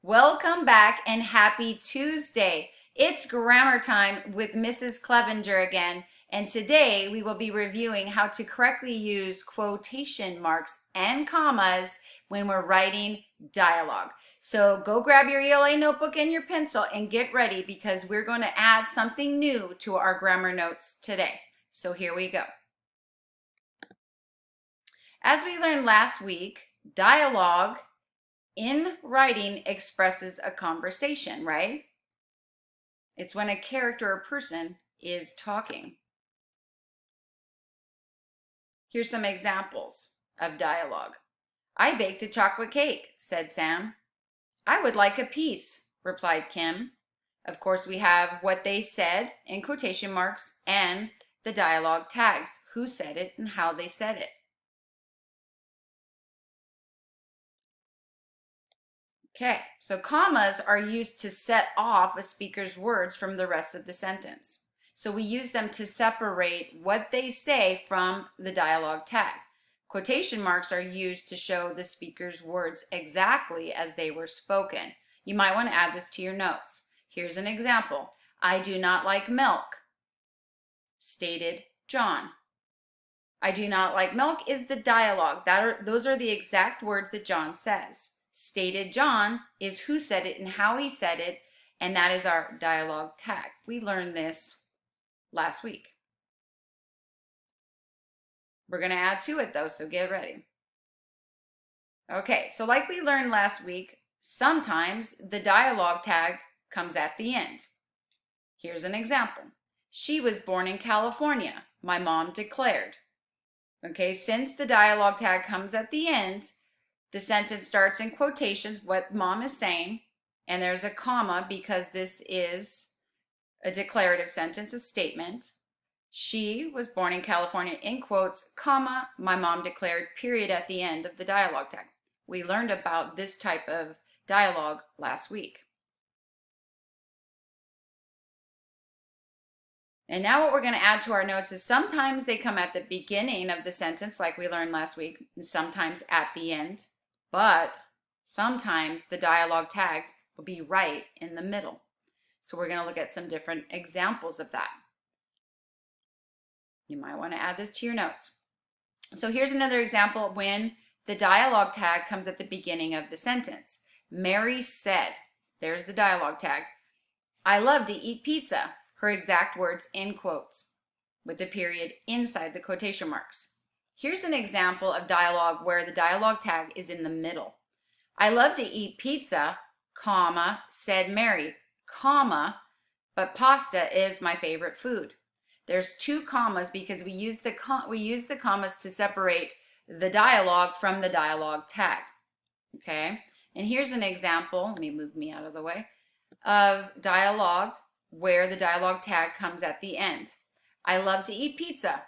Welcome back and happy Tuesday. It's grammar time with Mrs. Clevenger again, and today we will be reviewing how to correctly use quotation marks and commas when we're writing dialogue. So go grab your ELA notebook and your pencil and get ready because we're going to add something new to our grammar notes today. So here we go. As we learned last week, dialogue in writing expresses a conversation, right? It's when a character or person is talking. Here's some examples of dialogue. I baked a chocolate cake, said Sam. I would like a piece, replied Kim. Of course, we have what they said in quotation marks and the dialogue tags, who said it and how they said it. Okay, so commas are used to set off a speaker's words from the rest of the sentence. So we use them to separate what they say from the dialogue tag. Quotation marks are used to show the speaker's words exactly as they were spoken. You might want to add this to your notes. Here's an example. I do not like milk, stated John. I do not like milk is the dialogue. Those are the exact words that John says. Stated John is who said it and how he said it, and that is our dialogue tag. We learned this last week. We're going to add to it though, so get ready. Okay, so like we learned last week, sometimes the dialogue tag comes at the end. Here's an example. She was born in California, my mom declared. Okay, since the dialogue tag comes at the end, the sentence starts in quotations, what mom is saying, and there's a comma because this is a declarative sentence, a statement. She was born in California, in quotes, comma, my mom declared, period at the end of the dialogue tag. We learned about this type of dialogue last week. And now what we're going to add to our notes is sometimes they come at the beginning of the sentence, like we learned last week, and sometimes at the end. But sometimes the dialogue tag will be right in the middle. So we're going to look at some different examples of that. You might want to add this to your notes. So here's another example when the dialogue tag comes at the beginning of the sentence. Mary said, there's the dialogue tag, I love to eat pizza. Her exact words in quotes with the period inside the quotation marks. Here's an example of dialogue where the dialogue tag is in the middle. I love to eat pizza, comma, said Mary, comma, but pasta is my favorite food. There's two commas because we use the commas to separate the dialogue from the dialogue tag. Okay, and here's an example, let me move me out of the way, of dialogue where the dialogue tag comes at the end. I love to eat pizza,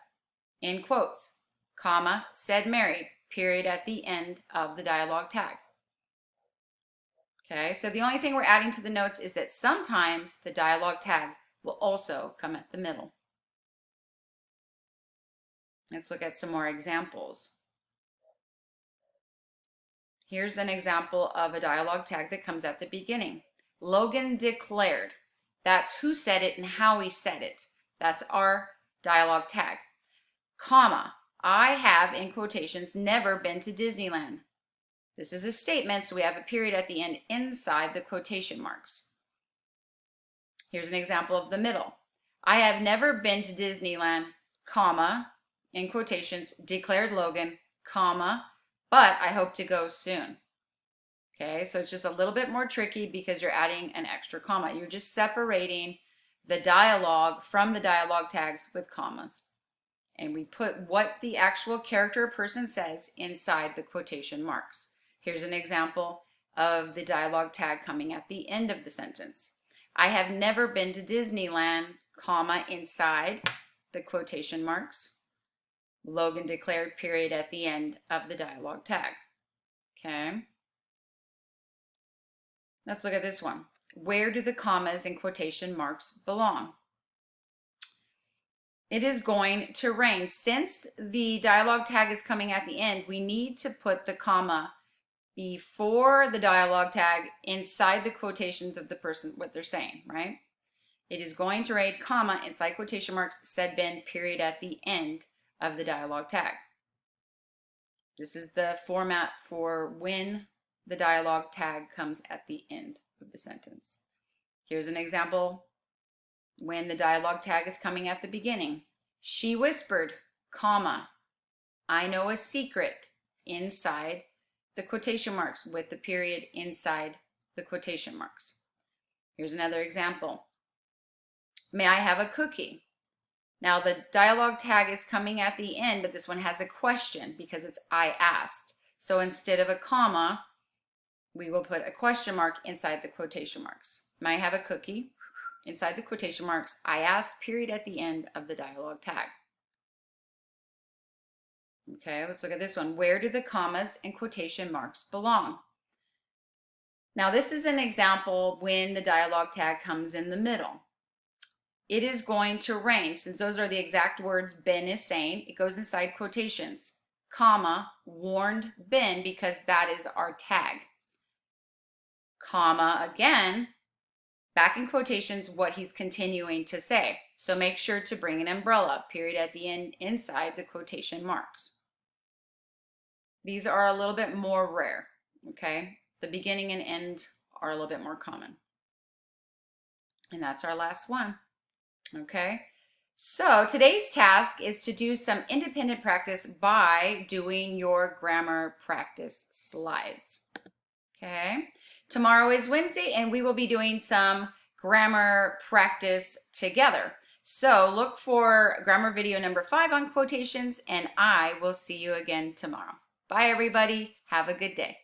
in quotes, comma, said Mary, period at the end of the dialogue tag. Okay, so the only thing we're adding to the notes is that sometimes the dialogue tag will also come at the middle. Let's look at some more examples. Here's an example of a dialogue tag that comes at the beginning. Logan declared. That's who said it and how he said it. That's our dialogue tag. Comma, I have, in quotations, never been to Disneyland. This is a statement, so we have a period at the end inside the quotation marks. Here's an example of the middle. I have never been to Disneyland, comma, in quotations, declared Logan, comma, but I hope to go soon. Okay, so it's just a little bit more tricky because you're adding an extra comma. You're just separating the dialogue from the dialogue tags with commas. And we put what the actual character or person says inside the quotation marks. Here's an example of the dialogue tag coming at the end of the sentence. I have never been to Disneyland, comma, inside the quotation marks. Logan declared, period at the end of the dialogue tag. Okay. Let's look at this one. Where do the commas and quotation marks belong? It is going to rain. Since the dialogue tag is coming at the end, we need to put the comma before the dialogue tag inside the quotations of the person, what they're saying, right? It is going to read, comma, inside quotation marks, said Ben, period, at the end of the dialogue tag. This is the format for when the dialogue tag comes at the end of the sentence. Here's an example when the dialogue tag is coming at the beginning. She whispered, comma, I know a secret, inside the quotation marks with the period inside the quotation marks. Here's another example. May I have a cookie? Now the dialogue tag is coming at the end, but this one has a question because it's I asked. So instead of a comma, we will put a question mark inside the quotation marks. May I have a cookie? Inside the quotation marks, I asked, period, at the end of the dialogue tag. Okay, let's look at this one. Where do the commas and quotation marks belong? Now this is an example when the dialogue tag comes in the middle. It is going to rain, since those are the exact words Ben is saying, it goes inside quotations, comma, warned Ben, because that is our tag. Comma, again, back in quotations, what he's continuing to say. So make sure to bring an umbrella, period, at the end, inside the quotation marks. These are a little bit more rare, okay? The beginning and end are a little bit more common. And that's our last one. Okay, so today's task is to do some independent practice by doing your grammar practice slides. Okay, tomorrow is Wednesday and we will be doing some grammar practice together. So look for grammar video number 5 on quotations, and I will see you again tomorrow. Bye everybody, have a good day.